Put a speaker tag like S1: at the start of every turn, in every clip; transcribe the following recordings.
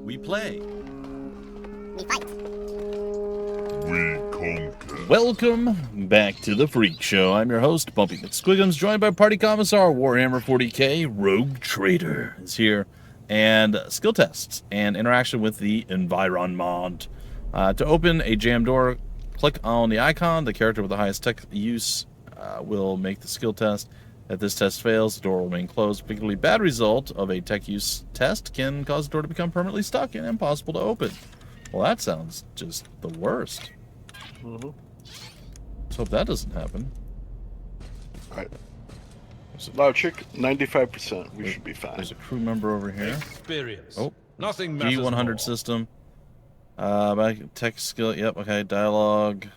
S1: We play.
S2: We fight.
S3: We conquer.
S4: Welcome back to the Freak Show. I'm your host, Bumpy McSquiggums, joined by Party Commissar Warhammer 40k. Rogue Trader is here, and skill tests and interaction with the environment. To open a jam door, click on the icon. The character with the highest tech use will make the skill test. If this test fails, the door will remain closed. A particularly bad result of a tech use test can cause the door to become permanently stuck and impossible to open. Well, that sounds just the worst.
S5: Mm-hmm.
S4: Let's hope that doesn't happen.
S5: Alright. So logic, 95%. We should be fine.
S4: There's a crew member over here.
S1: Experience.
S4: Oh,
S1: Nothing matters
S4: G100
S1: more.
S4: system. Tech skill. Yep. Okay. Dialogue.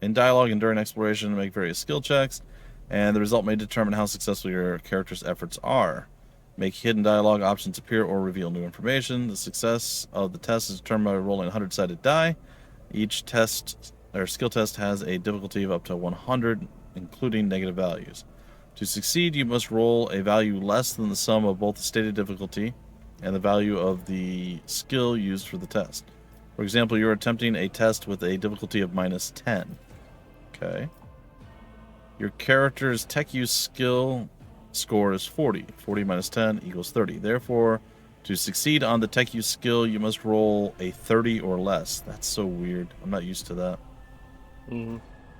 S4: In dialogue and during exploration, make various skill checks, and the result may determine how successful your character's efforts are. Make hidden dialogue options appear or reveal new information. The success of the test is determined by rolling a 100-sided die. Each test or skill test has a difficulty of up to 100, including negative values. To succeed, you must roll a value less than the sum of both the stated difficulty and the value of the skill used for the test. For example, you're attempting a test with a difficulty of -10. Okay. Your character's tech use skill score is 40. 40 minus 10 equals 30. Therefore, to succeed on the tech use skill, you must roll a 30 or less. That's so weird. I'm not used to that.
S5: Mm-hmm.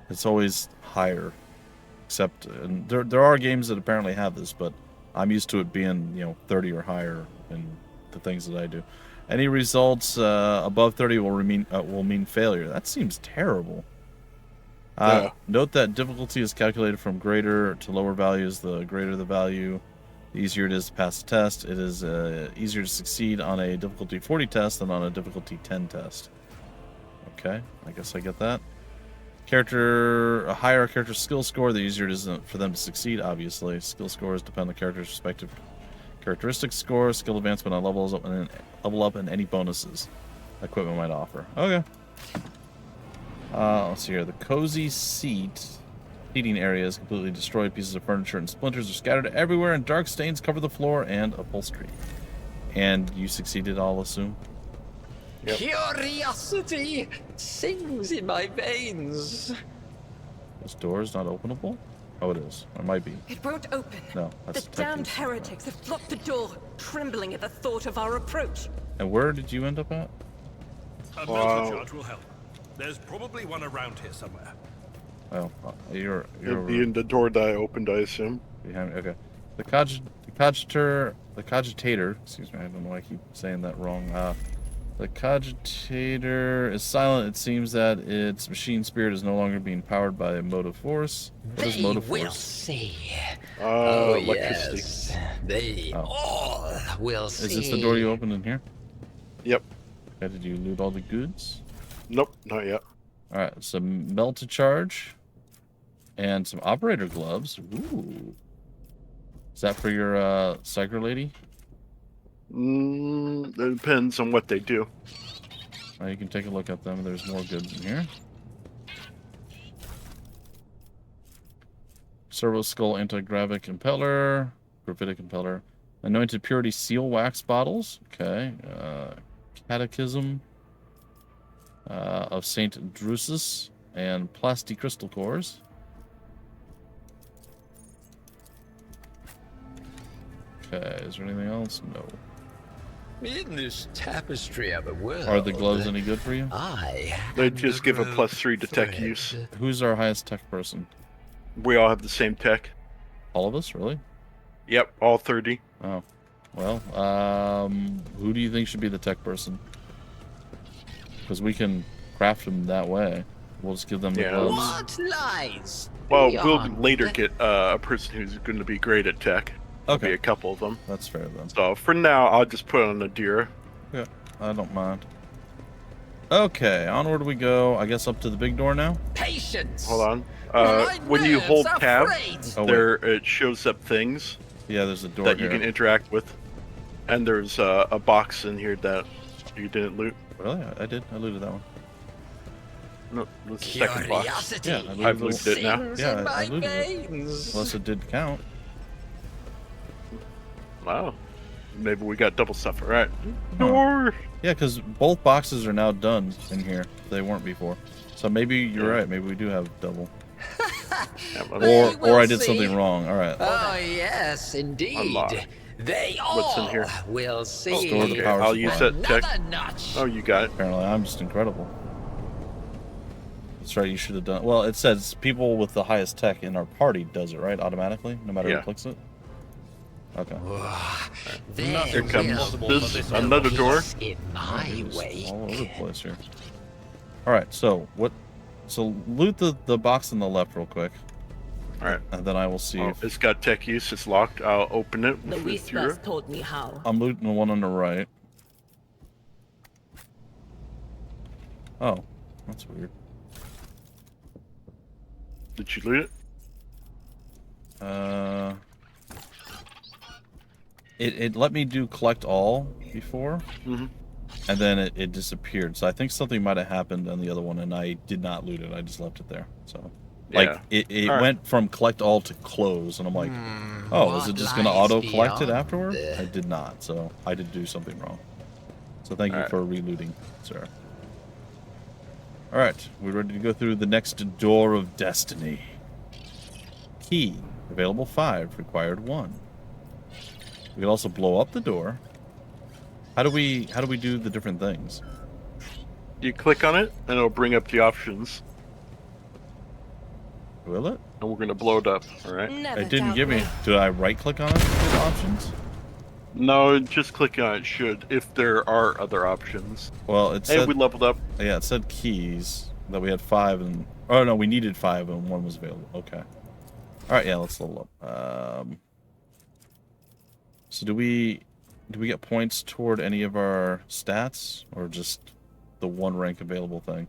S4: It's always higher. Except, and there are games that apparently have this, but I'm used to it being, 30 or higher in the things that I do. Any results above 30 will mean failure. That seems terrible. Note that difficulty is calculated from greater to lower values. The greater the value, the easier it is to pass the test. It is easier to succeed on a difficulty 40 test than on a difficulty 10 test. Okay, I guess I get that. A higher character skill score, the easier it is for them to succeed, obviously. Skill scores depend on the character's respective characteristic score, skill advancement on level up, and any bonuses equipment might offer. Okay. Let's see here. The cozy seating area is completely destroyed. Pieces of furniture and splinters are scattered everywhere, and dark stains cover the floor and upholstery. And you succeeded, I'll assume?
S5: Yep.
S6: Curiosity sings in my veins.
S4: This door is not openable? Oh, it is. It might be.
S7: It won't open.
S4: No, that's
S7: The damned heretics have blocked the door, trembling at the thought of our approach.
S4: And where did you end up at?
S1: A melter charge will help. There's probably one around here somewhere.
S4: Oh, you're
S5: It'd be in the door that I opened, I assume.
S4: behind me. Okay. The cogitator. Excuse me. I don't know why I keep saying that wrong. The cogitator is silent. It seems that its machine spirit is no longer being powered by a motive force. What is
S6: They
S4: motive
S6: will
S4: force?
S6: see.
S5: Electricity.
S6: Yes. They all will see.
S4: Is this the door you opened in here?
S5: Yep.
S4: Okay, did you loot all the goods?
S5: Nope, not yet.
S4: Alright, some melta charge. And some operator gloves. Ooh. Is that for your psyker lady?
S5: It depends on what they do.
S4: You can take a look at them. There's more goods in here. Servo skull anti-gravitic impeller. Gravitic impeller. Anointed purity seal wax bottles. Okay. Catechism of Saint Drusus. And plastic crystal cores. Okay. Is there anything else? No.
S6: In this tapestry of a world.
S4: Are the gloves any good for you?
S5: They just give a +3 to tech use.
S4: Who's our highest tech person?
S5: We all have the same tech.
S4: All of us, really?
S5: Yep, all 30.
S4: Oh, well, who do you think should be the tech person? Because we can craft them that way. We'll just give them the gloves.
S6: What lies?
S5: Well, we'll
S6: beyond
S5: later
S6: the-
S5: get a person who's going to be great at tech.
S4: Okay,
S5: Be a couple of them.
S4: that's fair then.
S5: So for now, I'll just put on the deer.
S4: Yeah, I don't mind. Okay, onward we go. I guess up to the big door now.
S6: Patience.
S5: Hold on.
S6: My
S5: When you
S6: nerves
S5: hold
S6: are
S5: tab,
S6: frayed.
S4: Oh, wait.
S5: there it shows up things
S4: Yeah, there's a door
S5: that
S4: here.
S5: you can interact with, and there's a box in here that you didn't loot.
S4: Really? I did. I looted that one.
S5: No, the second box.
S6: Curiosity
S4: Yeah, I
S5: I've looted it now.
S6: sings
S4: Yeah,
S6: in
S4: I
S6: my
S4: looted it.
S6: veins.
S4: Unless it did count.
S5: Wow. maybe we got double stuff. All right. Door.
S4: Yeah, because both boxes are now done in here. They weren't before. So maybe you're right. Maybe we do have double. Or I did something wrong. All right.
S6: Oh, yes, indeed.
S5: Unlock.
S6: They
S5: What's in
S6: all
S5: here?
S6: will see.
S4: Store the power
S5: I'll use
S4: supply.
S5: that tech.
S6: Another notch.
S5: Oh, you got it.
S4: Apparently, I'm just incredible. That's right. You should have done. Well, it says people with the highest tech in our party does it right automatically, no matter who clicks it. Okay.
S6: There
S5: Here comes
S6: will
S5: this
S6: be
S5: another door.
S6: peace in my way.
S4: All over the place here. All right. So what? So loot the box on the left real quick,
S5: All right.
S4: and then I will see. If
S5: It's got tech use. It's locked. I'll open it.
S7: The
S5: with
S7: Whispers
S5: your-
S7: taught me how.
S4: I'm looting the one on the right. Oh, that's weird.
S5: Did you loot it?
S4: It let me do collect all before,
S5: Mhm.
S4: and then it disappeared. So I think something might have happened on the other one, and I did not loot it. I just left it there. So, like,
S5: Yeah.
S4: it
S5: All right.
S4: went from collect all to close, and I'm like, oh, is it
S6: what
S4: just gonna
S6: lies
S4: auto collect it
S6: beyond
S4: afterward?
S6: the-
S4: I did not. So I did do something wrong. So thank you
S5: All right.
S4: for relooting, sir. All right, we're ready to go through the next door of destiny. Key available 5, required 1. We can also blow up the door. How do we do the different things?
S5: You click on it, and it'll bring up the options,
S4: Will it?
S5: and we're gonna blow it up. All right.
S7: Never
S4: It didn't
S7: doubt
S4: give me. Do I right click on it to get options?
S5: No, just clicking on it should, if there are other options.
S4: Well, it
S5: Hey,
S4: said
S5: we leveled up.
S4: yeah, it said keys that we had 5 and oh no, we needed 5 and 1 was available. Okay. All right, yeah, let's level up. So do we get points toward any of our stats or just the 1 rank available thing?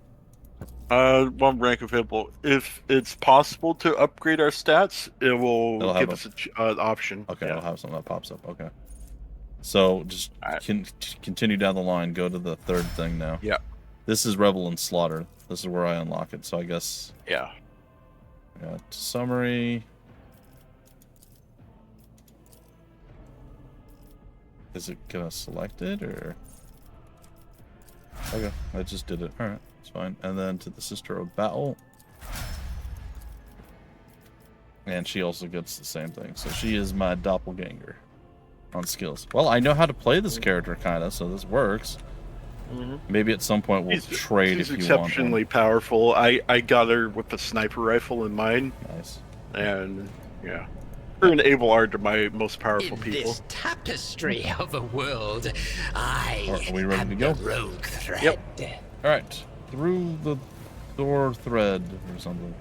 S5: 1 rank available. If it's possible to upgrade our stats, it will
S4: It'll
S5: give
S4: have
S5: us an option.
S4: Okay,
S5: Yeah.
S4: I'll have something that pops up. Okay. So just
S5: Alright.
S4: continue down the line. Go to the 3rd thing now.
S5: Yeah.
S4: This is Revel and Slaughter. This is where I unlock it. So I guess
S5: Yeah.
S4: summary. Is it gonna select it or? Okay, I just did it. All right, it's fine. And then to the Sister of Battle. And she also gets the same thing. So she is my doppelganger on skills. Well, I know how to play this character, kind of, so this works. Maybe at some point we'll trade
S5: She's
S4: if you want.
S5: exceptionally powerful. I got her with a sniper rifle in mind,
S4: Nice.
S5: and yeah. Her and Abelard are my most powerful
S6: In
S5: people.
S6: this tapestry of a world, I
S4: Are we ready
S6: am
S4: to go?
S6: the rogue thread.
S5: Yep.
S4: All right, through the door thread or something.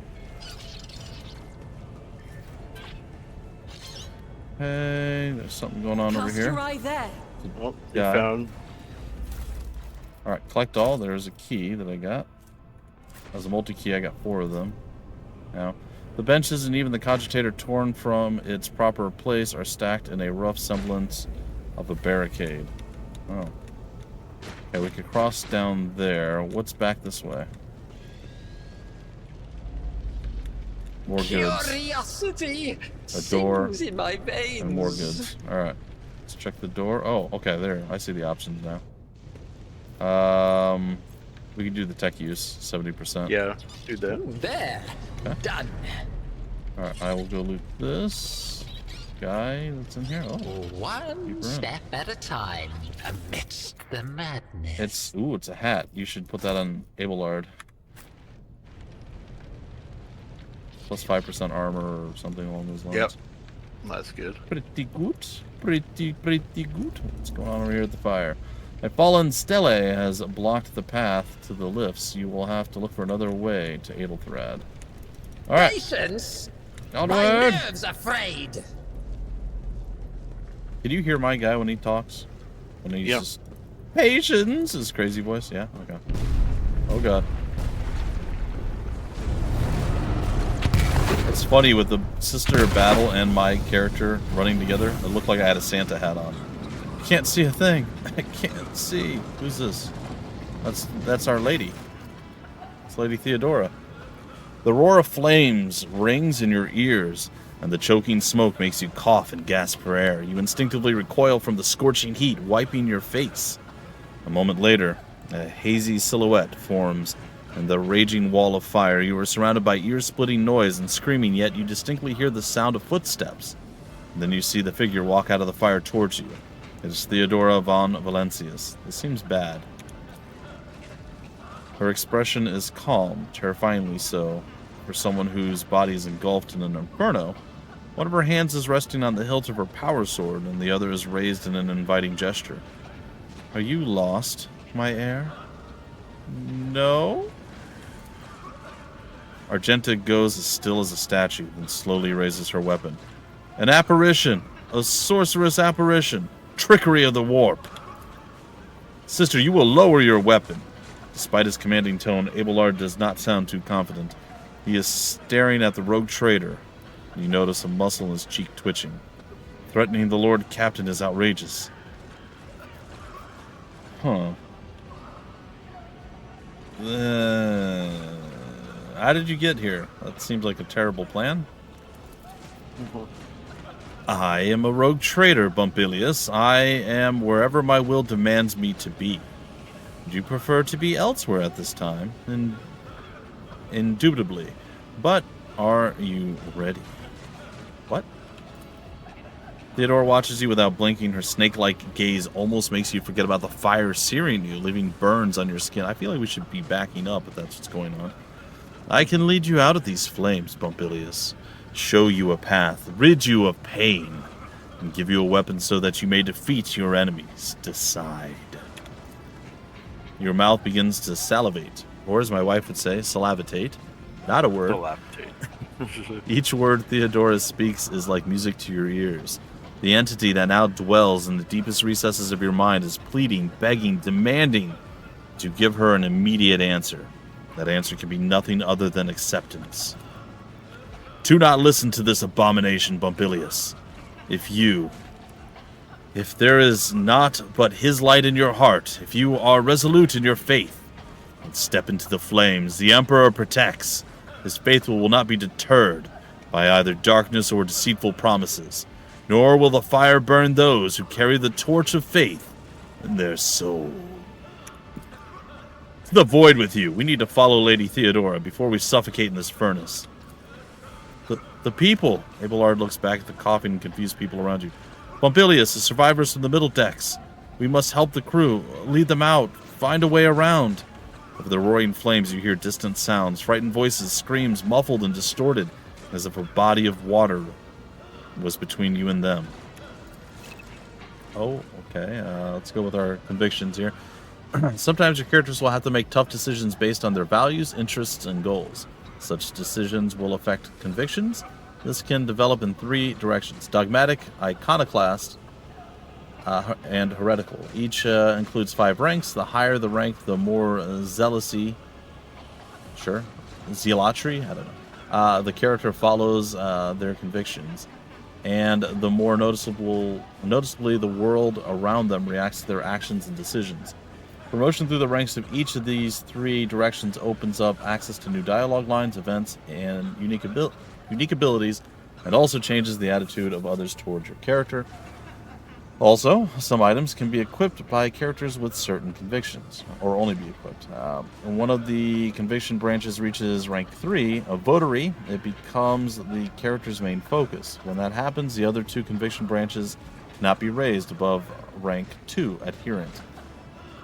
S4: Hey, there's something going on over
S7: Cast your
S4: here.
S7: eye there.
S5: Well,
S4: Yeah.
S5: you found.
S4: All right, collect all. There's a key that I got. As a multi-key, I got 4 of them. Now, the benches and even the cogitator torn from its proper place are stacked in a rough semblance of a barricade. Oh. Okay, we could cross down there. What's back this way? More goods.
S6: Curiosity
S4: A door
S6: sings in my veins.
S4: and more goods. All right, let's check the door. Oh, okay, there. I see the options now. We can do the tech use, 70%.
S5: Yeah, do that.
S6: Ooh, there.
S4: Okay.
S6: Done.
S4: All right, I will go loot this guy that's in here. Oh,
S6: One
S4: Keep
S6: step at a time amidst the madness.
S4: it's a hat. You should put that on Abelard. Plus 5% armor or something along those lines.
S5: Yep. That's good.
S4: Pretty good. Pretty good. What's going on over here at the fire? A fallen stele has blocked the path to the lifts. You will have to look for another way to Adelthrad. All right,
S6: Patience! My
S4: onward.
S6: nerves afraid!
S4: Can you hear my guy when he talks? When he's
S5: Yep.
S4: just patience, his crazy voice. Yeah. Okay. Oh god. It's funny with the Sister Battle and my character running together. It looked like I had a Santa hat on. Can't see a thing. I can't see. Who's this? That's Our Lady. It's Lady Theodora. The roar of flames rings in your ears and the choking smoke makes you cough and gasp for air. You instinctively recoil from the scorching heat, wiping your face. A moment later, a hazy silhouette forms in the raging wall of fire. You are surrounded by ear-splitting noise and screaming, yet you distinctly hear the sound of footsteps. And then you see the figure walk out of the fire towards you. It is Theodora von Valencius. This seems bad. Her expression is calm, terrifyingly so, for someone whose body is engulfed in an inferno. One of her hands is resting on the hilt of her power sword, and the other is raised in an inviting gesture. Are you lost, my heir? No? Argenta goes as still as a statue, then slowly raises her weapon. An apparition! A sorceress apparition! Trickery of the warp! Sister, you will lower your weapon. Despite his commanding tone, Abelard does not sound too confident. He is staring at the rogue trader. You notice a muscle in his cheek twitching. Threatening the Lord Captain is outrageous. Huh. How did you get here? That seems like a terrible plan. I am a rogue trader, Bumpilius. I am wherever my will demands me to be. Would you prefer to be elsewhere at this time? Indubitably. But are you ready? What? Theodora watches you without blinking. Her snake-like gaze almost makes you forget about the fire searing you, leaving burns on your skin. I feel like we should be backing up if that's what's going on. I can lead you out of these flames, Bumpilius. Show you a path, rid you of pain, and give you a weapon so that you may defeat your enemies. Decide. Your mouth begins to salivate, or as my wife would say, salivatate. Not a word.
S5: Salivatate.
S4: Each word Theodora speaks is like music to your ears. The entity that now dwells in the deepest recesses of your mind is pleading, begging, demanding to give her an immediate answer. That answer can be nothing other than acceptance. Do not listen to this abomination, Bumpilius. If there is naught but his light in your heart, if you are resolute in your faith, and step into the flames the Emperor protects, his faithful will not be deterred by either darkness or deceitful promises, nor will the fire burn those who carry the torch of faith in their soul. To the void with you. We need to follow Lady Theodora before we suffocate in this furnace. The people. Abelard looks back at the coughing and confused people around you. Bumpilius, the survivors from the middle decks. We must help the crew. Lead them out. Find a way around. Over the roaring flames, you hear distant sounds, frightened voices, screams, muffled and distorted, as if a body of water was between you and them. Oh, okay. Let's go with our convictions here. Sometimes your characters will have to make tough decisions based on their values, interests, and goals. Such decisions will affect convictions. This can develop in three directions: dogmatic, iconoclast, and heretical. Each includes 5 ranks. The higher the rank, the more zealousy. Sure. Zealotry? I don't know. The character follows their convictions. And the more noticeably the world around them reacts to their actions and decisions. Promotion through the ranks of each of these 3 directions opens up access to new dialogue lines, events, and unique abilities, and also changes the attitude of others towards your character. Also, some items can be equipped by characters with certain convictions, or only be equipped. When one of the conviction branches reaches rank 3, a votary, it becomes the character's main focus. When that happens, the other 2 conviction branches cannot be raised above rank 2, adherent.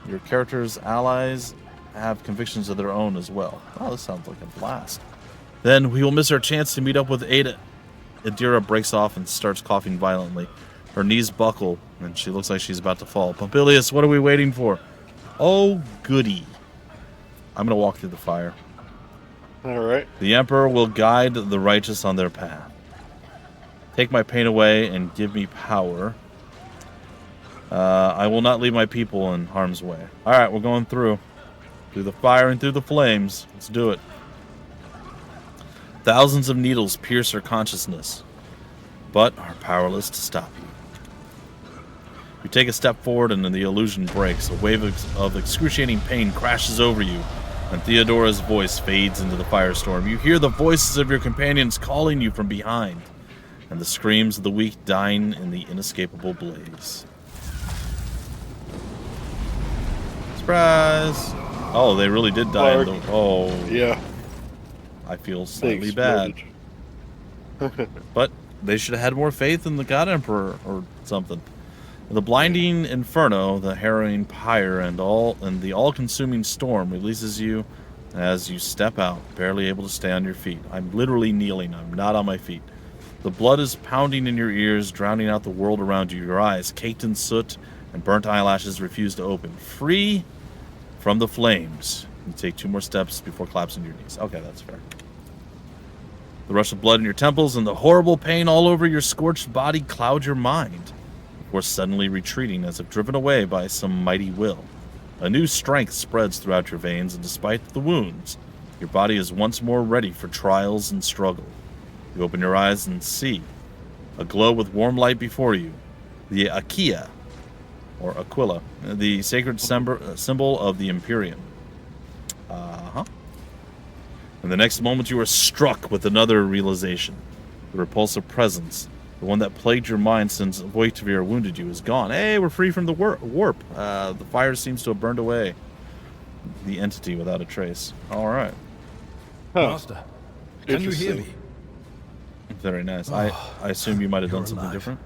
S4: Your character's allies have convictions of their own as well. Oh, this sounds like a blast. Then we will miss our chance to meet up with Ada. Adira breaks off and starts coughing violently. Her knees buckle, and she looks like she's about to fall. Pompilius, what are we waiting for? Oh, goody. I'm going to walk through the fire.
S5: All right.
S4: The Emperor will guide the righteous on their path. Take my pain away and give me power. I will not leave my people in harm's way. All right, we're going through the fire and through the flames. Let's do it. Thousands of needles pierce her consciousness, but are powerless to stop you. You take a step forward and the illusion breaks. A wave of excruciating pain crashes over you, and Theodora's voice fades into the firestorm. You hear the voices of your companions calling you from behind. and the screams of the weak dying in the inescapable blaze. Surprise! Oh, they really did die in the... Oh,
S5: Yeah.
S4: I feel
S5: They
S4: slightly bad.
S5: exploded.
S4: But they should have had more faith in the God Emperor or something. The blinding inferno, the harrowing pyre, and the all-consuming storm releases you as you step out, barely able to stay on your feet. I'm literally kneeling. I'm not on my feet. The blood is pounding in your ears, drowning out the world around you. Your eyes, caked in soot and burnt eyelashes, refuse to open. Free from the flames. You take 2 more steps before collapsing to your knees. Okay, that's fair. The rush of blood in your temples and the horrible pain all over your scorched body cloud your mind, before suddenly retreating as if driven away by some mighty will. A new strength spreads throughout your veins, and despite the wounds, your body is once more ready for trials and struggle. You open your eyes and see, aglow with warm light before you, the Akia, or Aquila, the sacred symbol of the Imperium. And the next moment you are struck with another realization. The repulsive presence, the one that plagued your mind since Voitvir wounded you, is gone. Hey, we're free from the warp. The fire seems to have burned away the entity without a trace. All right.
S1: Master, can you hear me?
S4: Very nice. I assume you might have done something
S1: alive.
S4: different.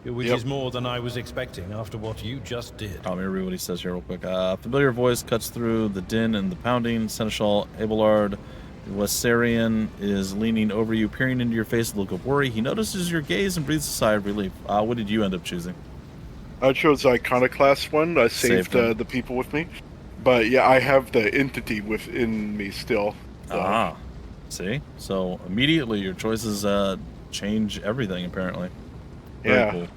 S1: Which is more than I was expecting after what you just did.
S4: Let me read what he says here real quick. Familiar voice cuts through the din and the pounding. Seneschal Abelard Wessarian is leaning over you, peering into your face with a look of worry. He notices your gaze and breathes a sigh of relief. What did you end up choosing?
S5: I chose the Iconoclast one. I saved the people with me. But yeah, I have the entity within me still. So.
S4: See? So immediately your choices change everything, apparently.
S5: Yeah.
S4: Very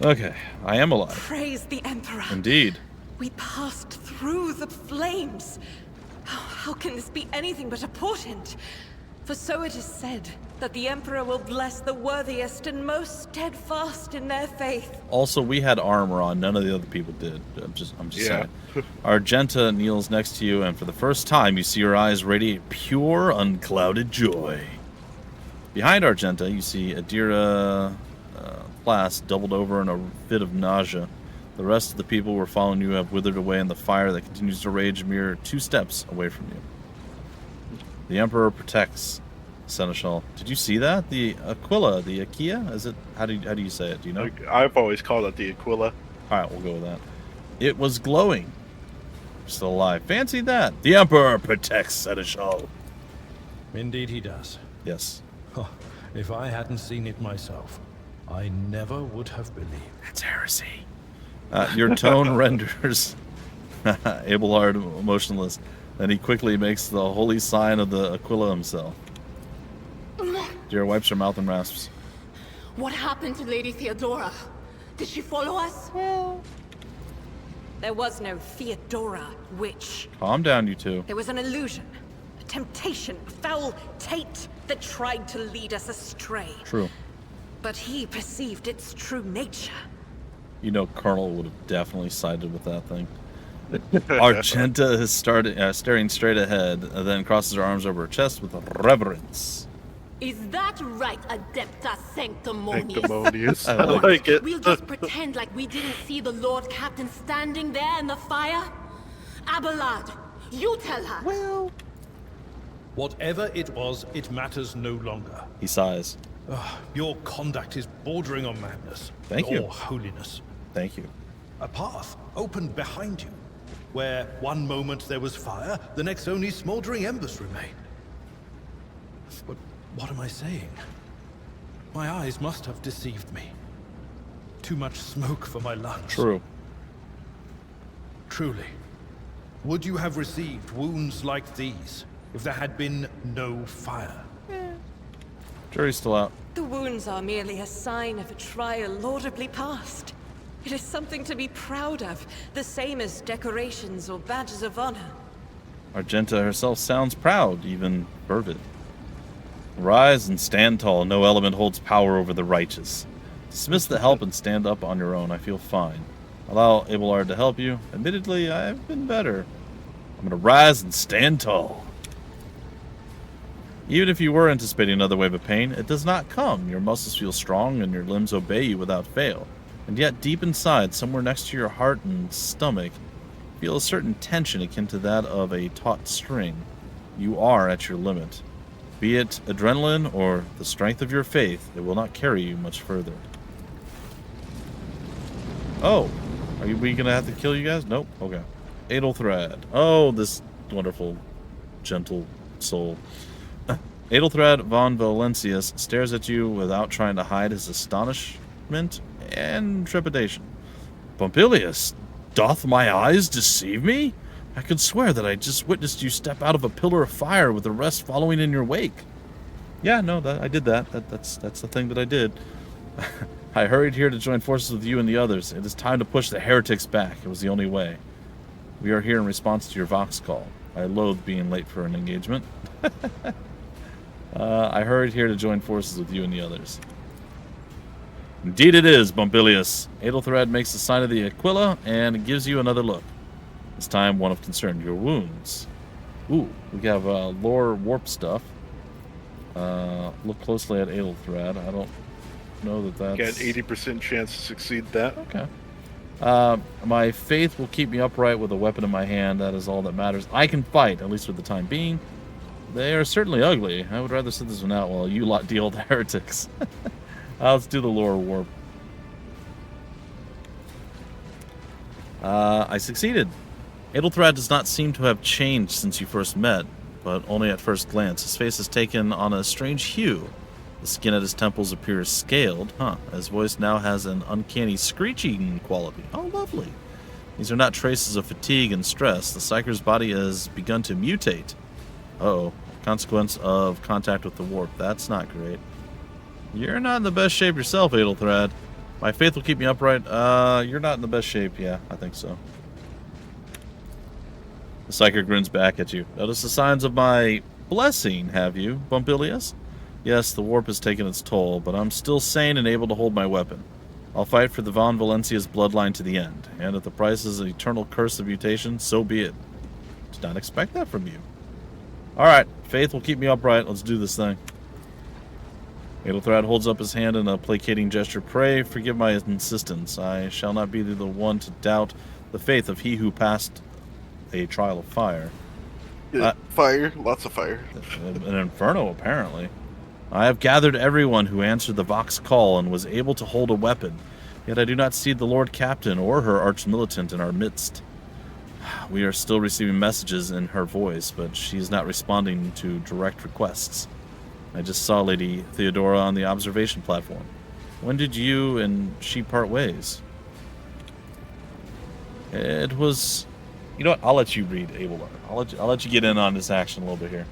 S4: cool. Okay, I am alive.
S7: Praise the Emperor.
S4: Indeed.
S7: We passed through the flames. How can this be anything but a portent? For so it is said that the Emperor will bless the worthiest and most steadfast in their faith.
S4: Also, we had armor on. None of the other people did. I'm just saying. Argenta kneels next to you, and for the first time, you see her eyes radiate pure, unclouded joy. Behind Argenta, you see Adira Plas doubled over in a fit of nausea. The rest of the people who were following you have withered away in the fire that continues to rage a mere 2 steps away from you. The Emperor protects Seneschal. Did you see that? The Aquila, the Akia? Is it? How do you say it? Do you know?
S5: I've always called it the Aquila.
S4: All right, we'll go with that. It was glowing. Still alive. Fancy that. The Emperor protects Seneschal.
S1: Indeed he does.
S4: Yes.
S1: If I hadn't seen it myself, I never would have believed.
S4: That's heresy. Your tone renders Abelard motionless. Then he quickly makes the holy sign of the Aquila himself. Dira wipes her mouth and rasps.
S8: What happened to Lady Theodora? Did she follow us?
S7: There was no Theodora, witch.
S4: Calm down, you two.
S7: There was an illusion, a temptation, a foul taint that tried to lead us astray.
S4: True.
S7: But he perceived its true nature.
S4: You know, Colonel would have definitely sided with that thing. Argenta is staring straight ahead, and then crosses her arms over her chest with reverence.
S8: Is that right, Adepta Sanctimonious?
S5: Sanctimonious. I like it.
S8: We'll just pretend like we didn't see the Lord Captain standing there in the fire? Abelard, you tell her.
S1: Well, whatever it was, it matters no longer.
S4: He sighs.
S1: Your conduct is bordering on madness.
S4: Thank you.
S1: Or holiness.
S4: Thank you.
S1: A path opened behind you, where one moment there was fire, the next only smoldering embers remain. But what am I saying? My eyes must have deceived me. Too much smoke for my lungs.
S4: True.
S1: Truly, would you have received wounds like these if there had been no fire?
S4: Jury's still out.
S7: The wounds are merely a sign of a trial laudably passed. It is something to be proud of, the same as decorations or badges of honor.
S4: Argenta herself sounds proud, even fervid. Rise and stand tall. No element holds power over the righteous. Dismiss the help and stand up on your own. I feel fine. Allow Abelard to help you. Admittedly, I've been better. I'm gonna rise and stand tall. Even if you were anticipating another wave of pain, it does not come. Your muscles feel strong and your limbs obey you without fail. And yet, deep inside, somewhere next to your heart and stomach, feel a certain tension akin to that of a taut string. You are at your limit. Be it adrenaline or the strength of your faith, it will not carry you much further. Oh, are we going to have to kill you guys? Nope. Okay. Adelthred. Oh, this wonderful, gentle soul. Adelthred von Valencius stares at you without trying to hide his astonishment and trepidation. Pompilius, doth my eyes deceive me? I could swear that I just witnessed you step out of a pillar of fire with the rest following in your wake. Yeah, no, I did that. That's the thing that I did. I hurried here to join forces with you and the others. It is time to push the heretics back. It was the only way. We are here in response to your Vox call. I loathe being late for an engagement. I hurried here to join forces with you and the others. Indeed it is, Pompilius. Adelthred makes the sign of the Aquila and gives you another look. This time one of concern, your wounds. Ooh, we have lore warp stuff. Look closely at Adelthred. I don't know that that's...
S5: Got an 80% chance to succeed that.
S4: Okay. My faith will keep me upright with a weapon in my hand. That is all that matters. I can fight, at least for the time being. They are certainly ugly. I would rather sit this one out while you lot deal with the heretics. Let's do the lore warp. I succeeded. Adelthred does not seem to have changed since you first met, but only at first glance. His face has taken on a strange hue. The skin at his temples appears scaled. His voice now has an uncanny screeching quality. Oh, lovely. These are not traces of fatigue and stress. The Psyker's body has begun to mutate. Uh-oh. Consequence of contact with the warp. That's not great. You're not in the best shape yourself, Adelthred. My faith will keep me upright. You're not in the best shape. Yeah, I think so. The Psyker grins back at you. Notice the signs of my blessing, have you, Pompilius? Yes, the warp has taken its toll, but I'm still sane and able to hold my weapon. I'll fight for the Von Valencia's bloodline to the end, and if the price is an eternal curse of mutation, so be it. Did not expect that from you. Alright, faith will keep me upright. Let's do this thing. Adelthred holds up his hand in a placating gesture. Pray, forgive my insistence. I shall not be the one to doubt the faith of he who passed a trial of fire.
S5: Fire, lots of fire.
S4: An inferno, apparently. I have gathered everyone who answered the Vox call and was able to hold a weapon, yet I do not see the Lord Captain or her arch-militant in our midst. We are still receiving messages in her voice, but she is not responding to direct requests. I just saw Lady Theodora on the observation platform. When did you and she part ways? It was... You know what? I'll let you read, Abelard. I'll let you get in on this action a little bit here.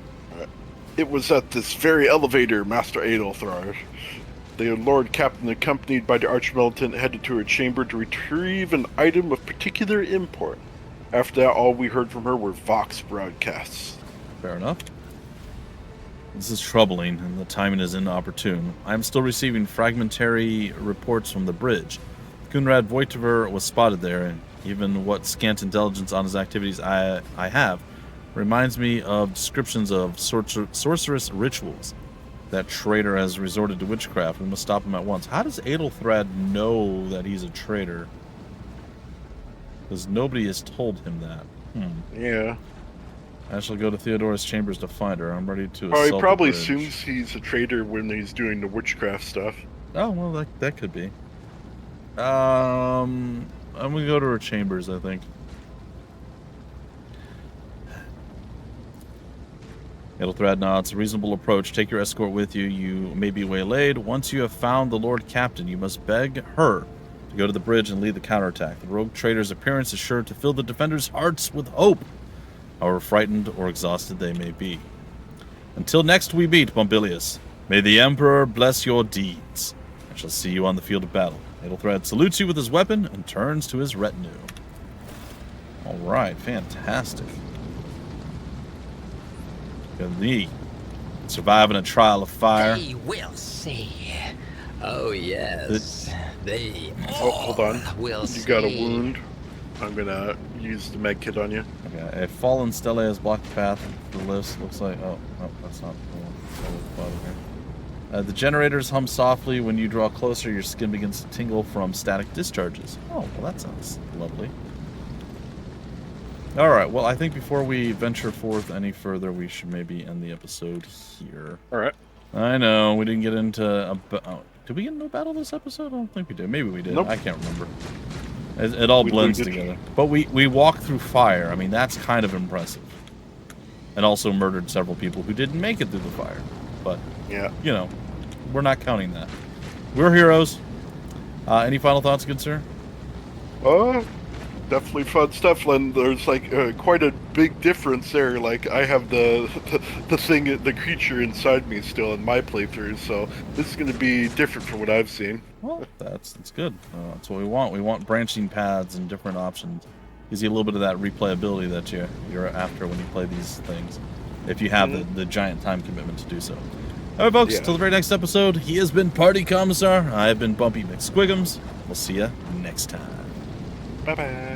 S5: It was at this very elevator, Master Adelthred. The Lord Captain, accompanied by the Archmilitant, headed to her chamber to retrieve an item of particular import. After that, all we heard from her were Vox broadcasts.
S4: Fair enough. This is troubling, and the timing is inopportune. I am still receiving fragmentary reports from the bridge. Kunrad Voitiver was spotted there, and even what scant intelligence on his activities I have reminds me of descriptions of sorcerous rituals. That traitor has resorted to witchcraft. We must stop him at once. How does Adelthred know that he's a traitor? Because nobody has told him that.
S5: Yeah.
S4: I shall go to Theodora's chambers to find her. I'm ready to
S5: Oh,
S4: assault
S5: he probably
S4: the bridge.
S5: assumes he's a traitor when he's doing the witchcraft stuff.
S4: Oh, well, that could be. I'm going to go to her chambers, I think. Adelthred nods. A reasonable approach. Take your escort with you. You may be waylaid. Once you have found the Lord Captain, you must beg her to go to the bridge and lead the counterattack. The rogue trader's appearance is sure to fill the defenders' hearts with hope, however frightened or exhausted they may be. Until next we meet, Pompilius, may the Emperor bless your deeds. I shall see you on the field of battle. Adelthred salutes you with his weapon and turns to his retinue. Alright, fantastic. And me, surviving a trial of fire.
S6: They will see. Oh, yes. They
S5: hold on.
S6: will
S5: You got a
S6: see.
S5: wound. I'm gonna use the med kit on you.
S4: Okay, a fallen stele has blocked the path for the lifts. Looks like... Oh, no, that's not the one. The generators hum softly. When you draw closer, your skin begins to tingle from static discharges. Oh, well, that sounds lovely. Alright, well, I think before we venture forth any further, we should maybe end the episode here.
S5: Alright.
S4: I know, we didn't get into... did we get into a battle this episode? I don't think we did. Maybe we did.
S5: Nope.
S4: I can't remember. It all blends together. But we walked through fire. I mean, that's kind of impressive. And also murdered several people who didn't make it through the fire. But,
S5: yeah,
S4: you know, we're not counting that. We're heroes. Any final thoughts, good sir?
S5: Definitely fun stuff, and there's like quite a big difference there. Like I have the creature inside me still in my playthrough, so this is going to be different from what I've seen.
S4: Well, that's good. That's what we want. We want branching paths and different options. Gives you a little bit of that replayability that you're after when you play these things, if you have the giant time commitment to do so. All right, folks. Till the very next episode. He has been Party Commissar. I have been Bumpy McSquigums. We'll see you next time.
S5: Bye bye.